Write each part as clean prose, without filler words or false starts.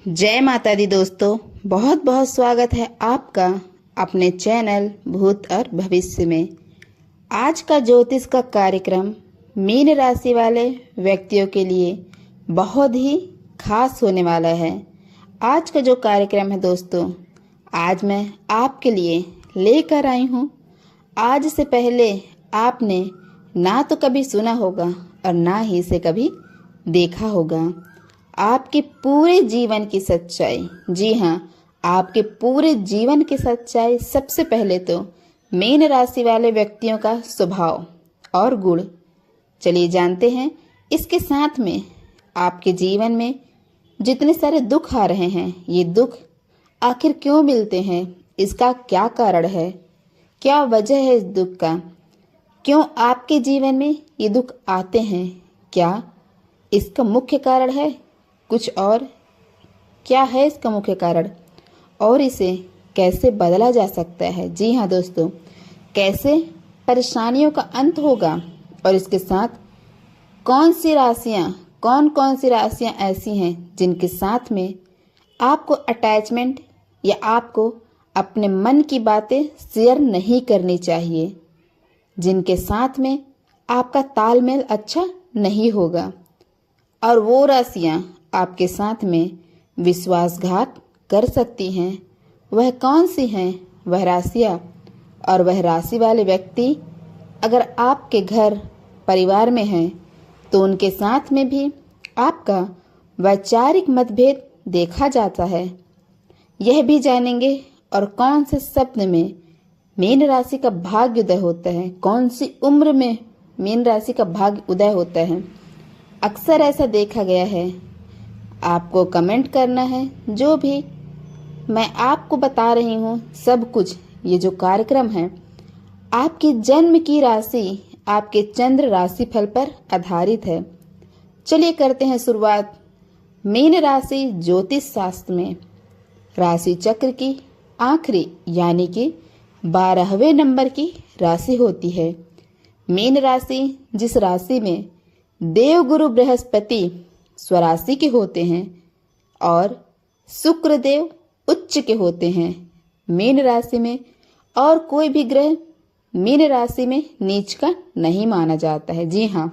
जय माता दी दोस्तों, बहुत बहुत स्वागत है आपका अपने चैनल भूत और भविष्य में। आज का ज्योतिष का कार्यक्रम मीन राशि वाले व्यक्तियों के लिए बहुत ही खास होने वाला है। आज का जो कार्यक्रम है दोस्तों, आज मैं आपके लिए लेकर आई हूँ। आज से पहले आपने ना तो कभी सुना होगा और ना ही इसे कभी देखा होगा। आपके पूरे जीवन की सच्चाई, जी हाँ, आपके पूरे जीवन की सच्चाई। सबसे पहले तो मीन राशि वाले व्यक्तियों का स्वभाव और गुण चलिए जानते हैं। इसके साथ में आपके जीवन में जितने सारे दुख आ रहे हैं, ये दुख आखिर क्यों मिलते हैं, इसका क्या कारण है, क्या वजह है इस दुख का, क्यों आपके जीवन में ये दुख आते हैं, क्या इसका मुख्य कारण है कुछ और, क्या है इसका मुख्य कारण और इसे कैसे बदला जा सकता है। जी हाँ दोस्तों, कैसे परेशानियों का अंत होगा और इसके साथ कौन कौन सी राशियाँ ऐसी हैं जिनके साथ में आपको अटैचमेंट या आपको अपने मन की बातें शेयर नहीं करनी चाहिए, जिनके साथ में आपका तालमेल अच्छा नहीं होगा, और वो राशियाँ आपके साथ में विश्वासघात कर सकती हैं। वह कौन सी हैं वह राशियाँ और वह राशि वाले व्यक्ति अगर आपके घर परिवार में हैं तो उनके साथ में भी आपका वैचारिक मतभेद देखा जाता है। यह भी जानेंगे और कौन से स्वप्न में मीन राशि का भाग्य उदय होता है, कौन सी उम्र में मीन राशि का भाग्य उदय होता है। अक्सर ऐसा देखा गया है। आपको कमेंट करना है, जो भी मैं आपको बता रही हूँ सब कुछ, ये जो कार्यक्रम है आपकी जन्म की राशि, आपके चंद्र राशि फल पर आधारित है। चलिए करते हैं शुरुआत। मीन राशि ज्योतिष शास्त्र में राशि चक्र की आखिरी यानी कि 12वें नंबर की राशि होती है। मीन राशि जिस राशि में देवगुरु बृहस्पति स्वराशि के होते हैं और शुक्र देव उच्च के होते हैं मीन राशि में, और कोई भी ग्रह मीन राशि में नीच का नहीं माना जाता है। जी हाँ,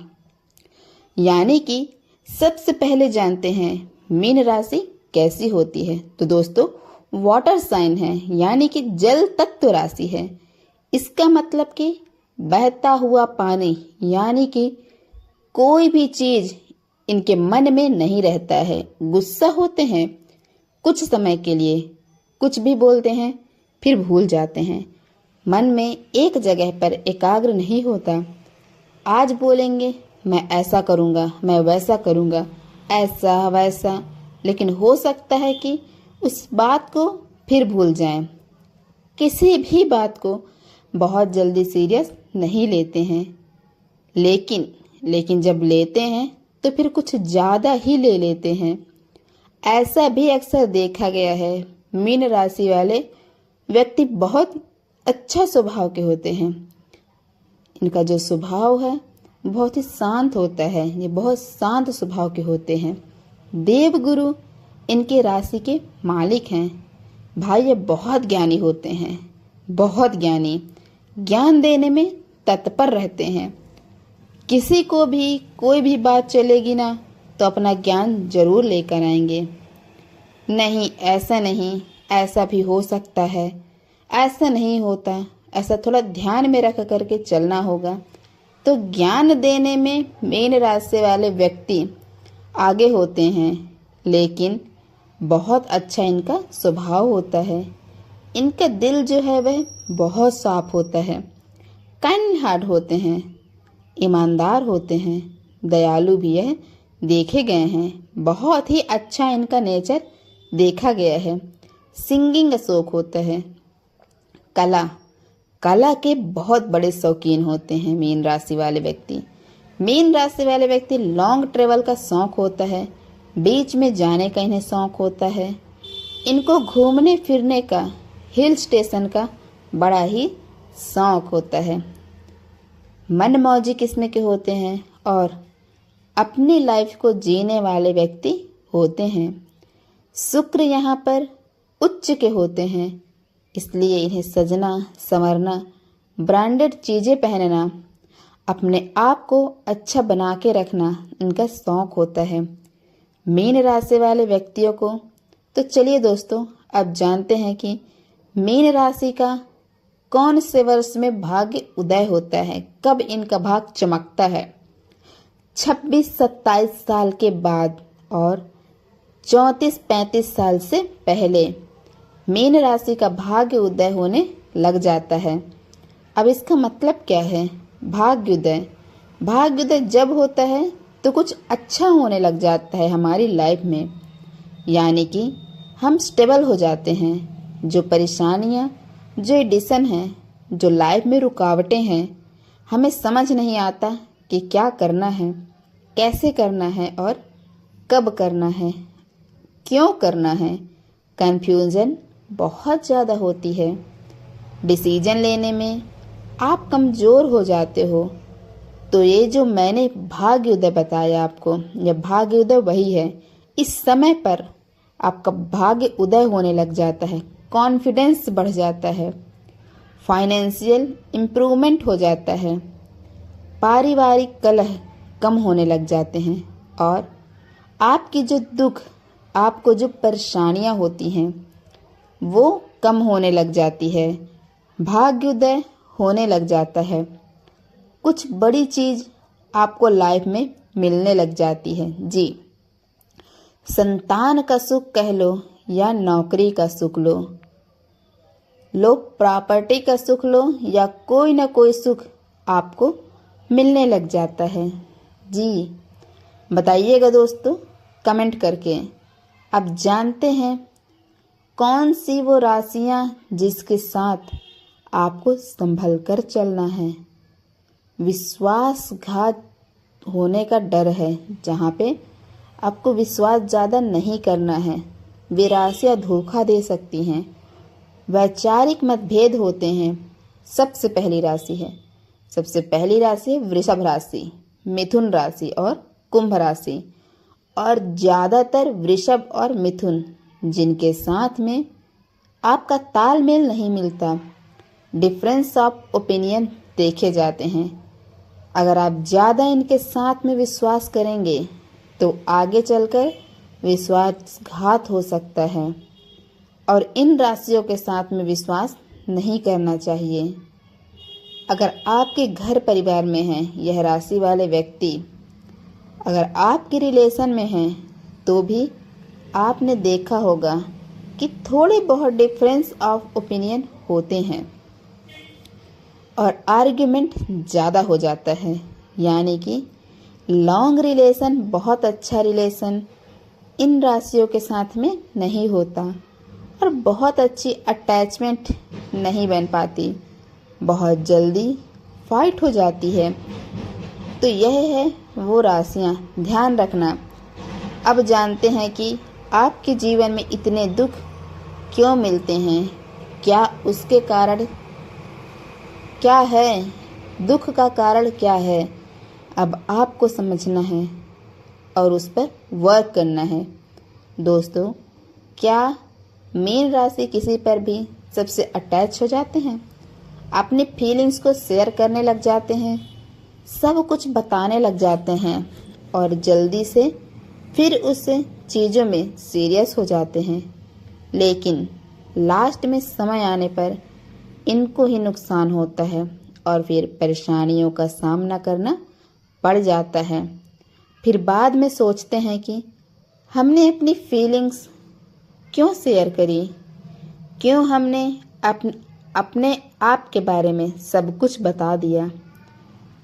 यानी कि सबसे पहले जानते हैं मीन राशि कैसी होती है। तो दोस्तों, वाटर साइन है, यानी कि जल तत्व राशि है। इसका मतलब कि बहता हुआ पानी, यानी कि कोई भी चीज इनके मन में नहीं रहता है। गुस्सा होते हैं कुछ समय के लिए, कुछ भी बोलते हैं फिर भूल जाते हैं। मन में एक जगह पर एकाग्र नहीं होता। आज बोलेंगे मैं ऐसा करूँगा, मैं वैसा करूँगा, ऐसा वैसा, लेकिन हो सकता है कि उस बात को फिर भूल जाएं। किसी भी बात को बहुत जल्दी सीरियस नहीं लेते हैं, लेकिन जब लेते हैं तो फिर कुछ ज़्यादा ही ले लेते हैं। ऐसा भी अक्सर देखा गया है। मीन राशि वाले व्यक्ति बहुत अच्छा स्वभाव के होते हैं। इनका जो स्वभाव है बहुत ही शांत होता है, ये बहुत शांत स्वभाव के होते हैं। देवगुरु इनके राशि के मालिक हैं। भाई ये बहुत ज्ञानी होते हैं, बहुत ज्ञानी, ज्ञान देने में तत्पर रहते हैं। किसी को भी कोई भी बात चलेगी ना तो अपना ज्ञान जरूर लेकर आएंगे। नहीं, ऐसा नहीं, ऐसा भी हो सकता है, ऐसा नहीं होता, ऐसा थोड़ा ध्यान में रख करके चलना होगा। तो ज्ञान देने में मीन राशि वाले व्यक्ति आगे होते हैं, लेकिन बहुत अच्छा इनका स्वभाव होता है। इनका दिल जो है वह बहुत साफ होता है। काइंड हार्ट होते हैं, ईमानदार होते हैं, दयालु भी यह देखे गए हैं। बहुत ही अच्छा इनका नेचर देखा गया है। सिंगिंग का शौक होता है। कला के बहुत बड़े शौकीन होते हैं मीन राशि वाले व्यक्ति। मीन राशि वाले व्यक्ति लॉन्ग ट्रेवल का शौक होता है, बीच में जाने का इन्हें शौक होता है। इनको घूमने फिरने का, हिल स्टेशन का बड़ा ही शौक होता है। मनमौजी किस्म के होते हैं और अपनी लाइफ को जीने वाले व्यक्ति होते हैं। शुक्र यहाँ पर उच्च के होते हैं, इसलिए इन्हें सजना संवरना, ब्रांडेड चीज़ें पहनना, अपने आप को अच्छा बना के रखना इनका शौक होता है मीन राशि वाले व्यक्तियों को। तो चलिए दोस्तों, अब जानते हैं कि मीन राशि का कौन से वर्ष में भाग्य उदय होता है, कब इनका भाग चमकता है। 26-27 साल के बाद और 34-35 साल से पहले मीन राशि का भाग्य उदय होने लग जाता है। अब इसका मतलब क्या है? भाग्योदय जब होता है तो कुछ अच्छा होने लग जाता है हमारी लाइफ में, यानी कि हम स्टेबल हो जाते हैं। जो परेशानियां, जो एडिशन हैं, जो लाइफ में रुकावटें हैं, हमें समझ नहीं आता कि क्या करना है, कैसे करना है और कब करना है, क्यों करना है। कन्फ्यूजन बहुत ज़्यादा होती है। डिसीजन लेने में आप कमज़ोर हो जाते हो। तो ये जो मैंने भाग्योदय बताया आपको, यह भाग्योदय वही है। इस समय पर आपका भाग्य उदय होने लग जाता है, कॉन्फिडेंस बढ़ जाता है, फाइनेंशियल इम्प्रूवमेंट हो जाता है, पारिवारिक कलह कम होने लग जाते हैं और आपकी जो दुख, आपको जो परेशानियां होती हैं वो कम होने लग जाती है। भाग्योदय होने लग जाता है। कुछ बड़ी चीज आपको लाइफ में मिलने लग जाती है। जी, संतान का सुख कह लो या नौकरी का सुख लो प्रॉपर्टी का सुख लो या कोई ना कोई सुख आपको मिलने लग जाता है। जी, बताइएगा दोस्तों कमेंट करके। अब जानते हैं कौन सी वो राशियां जिसके साथ आपको संभल कर चलना है। विश्वासघात होने का डर है, जहाँ पे आपको विश्वास ज़्यादा नहीं करना है। वे राशियां धोखा दे सकती हैं। वैचारिक मतभेद होते हैं। सबसे पहली राशि है वृषभ राशि, मिथुन राशि और कुंभ राशि। और ज़्यादातर वृषभ और मिथुन जिनके साथ में आपका तालमेल नहीं मिलता, डिफरेंस ऑफ ओपिनियन देखे जाते हैं। अगर आप ज़्यादा इनके साथ में विश्वास करेंगे तो आगे चलकर विश्वासघात हो सकता है और इन राशियों के साथ में विश्वास नहीं करना चाहिए। अगर आपके घर परिवार में हैं यह राशि वाले व्यक्ति, अगर आपके रिलेशन में हैं तो भी आपने देखा होगा कि थोड़े बहुत डिफरेंस ऑफ ओपिनियन होते हैं और आर्ग्यूमेंट ज़्यादा हो जाता है। यानी कि लॉन्ग रिलेशन, बहुत अच्छा रिलेशन इन राशियों के साथ में नहीं होता और बहुत अच्छी अटैचमेंट नहीं बन पाती, बहुत जल्दी फाइट हो जाती है। तो यह है वो राशियाँ, ध्यान रखना। अब जानते हैं कि आपके जीवन में इतने दुख क्यों मिलते हैं, क्या उसके कारण क्या है, दुख का कारण क्या है। अब आपको समझना है और उस पर वर्क करना है। दोस्तों, क्या मीन राशि किसी पर भी सबसे अटैच हो जाते हैं, अपनी फीलिंग्स को शेयर करने लग जाते हैं, सब कुछ बताने लग जाते हैं और जल्दी से फिर उस चीज़ों में सीरियस हो जाते हैं, लेकिन लास्ट में समय आने पर इनको ही नुकसान होता है और फिर परेशानियों का सामना करना पड़ जाता है। फिर बाद में सोचते हैं कि हमने अपनी फीलिंग्स क्यों शेयर करी, क्यों हमने अपने आप के बारे में सब कुछ बता दिया,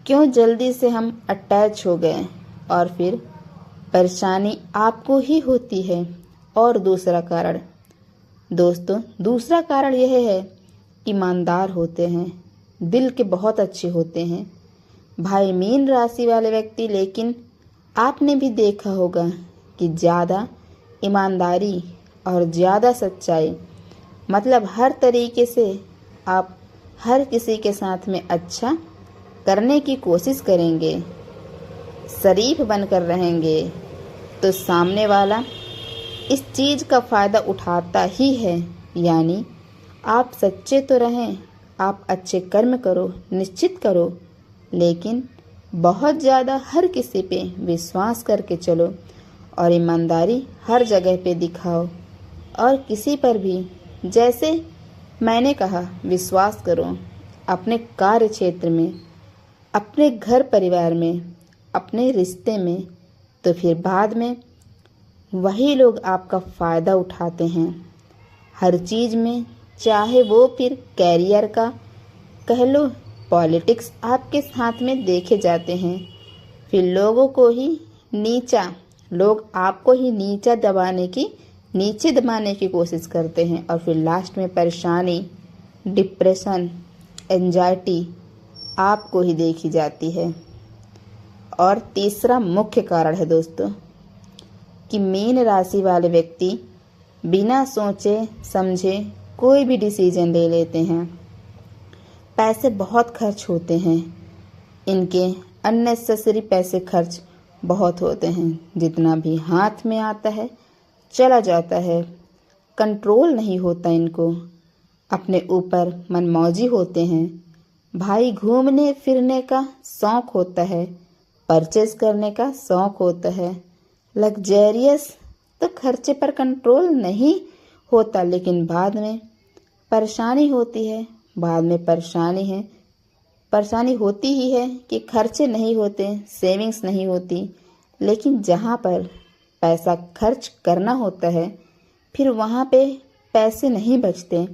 क्यों जल्दी से हम अटैच हो गए और फिर परेशानी आपको ही होती है। और दूसरा कारण दोस्तों, दूसरा कारण यह है, ईमानदार होते हैं, दिल के बहुत अच्छे होते हैं भाई मीन राशि वाले व्यक्ति। लेकिन आपने भी देखा होगा कि ज़्यादा ईमानदारी और ज़्यादा सच्चाई, मतलब हर तरीके से आप हर किसी के साथ में अच्छा करने की कोशिश करेंगे, शरीफ बनकर रहेंगे, तो सामने वाला इस चीज़ का फ़ायदा उठाता ही है। यानी आप सच्चे तो रहें, आप अच्छे कर्म करो, निश्चित करो, लेकिन बहुत ज़्यादा हर किसी पे विश्वास करके चलो और ईमानदारी हर जगह पे दिखाओ। और किसी पर भी, जैसे मैंने कहा, विश्वास करो अपने कार्य क्षेत्र में, अपने घर परिवार में, अपने रिश्ते में, तो फिर बाद में वही लोग आपका फ़ायदा उठाते हैं हर चीज़ में। चाहे वो फिर कैरियर का कह लो, पॉलिटिक्स आपके साथ में देखे जाते हैं। फिर लोग आपको ही नीचे दबाने की कोशिश करते हैं और फिर लास्ट में परेशानी, डिप्रेशन, एंजाइटी आपको ही देखी जाती है। और तीसरा मुख्य कारण है दोस्तों कि मीन राशि वाले व्यक्ति बिना सोचे समझे कोई भी डिसीजन ले लेते हैं। पैसे बहुत खर्च होते हैं, इनके अननेसेसरी पैसे खर्च बहुत होते हैं। जितना भी हाथ में आता है चला जाता है, कंट्रोल नहीं होता इनको, अपने ऊपर मनमौजी होते हैं। भाई घूमने फिरने का शौक़ होता है, परचेज करने का शौक़ होता है, लग्जरियस तो खर्चे पर कंट्रोल नहीं होता, लेकिन बाद में परेशानी होती है। बाद में परेशानी होती ही है कि खर्चे नहीं होते, सेविंग्स नहीं होती। लेकिन जहाँ पर पैसा खर्च करना होता है फिर वहाँ पे पैसे नहीं बचते।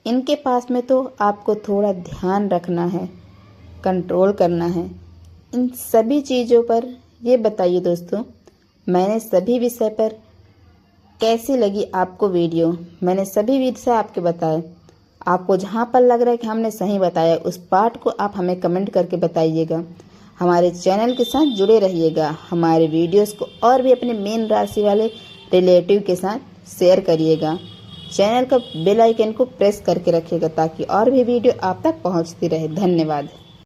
इनके पास में तो आपको थोड़ा ध्यान रखना है, कंट्रोल करना है इन सभी चीज़ों पर। ये बताइए दोस्तों, मैंने सभी विषय पर कैसी लगी आपको वीडियो? मैंने सभी विषय आपके बताए। आपको जहाँ पर लग रहा है कि हमने सही बताया, उस पार्ट को आप हमें कमेंट करके बताइएगा। हमारे चैनल के साथ जुड़े रहिएगा। हमारे वीडियोस को और भी अपने मीन राशि वाले रिलेटिव के साथ शेयर करिएगा। चैनल का बेल आइकन को प्रेस करके रखिएगा ताकि और भी वीडियो आप तक पहुँचती रहे। धन्यवाद।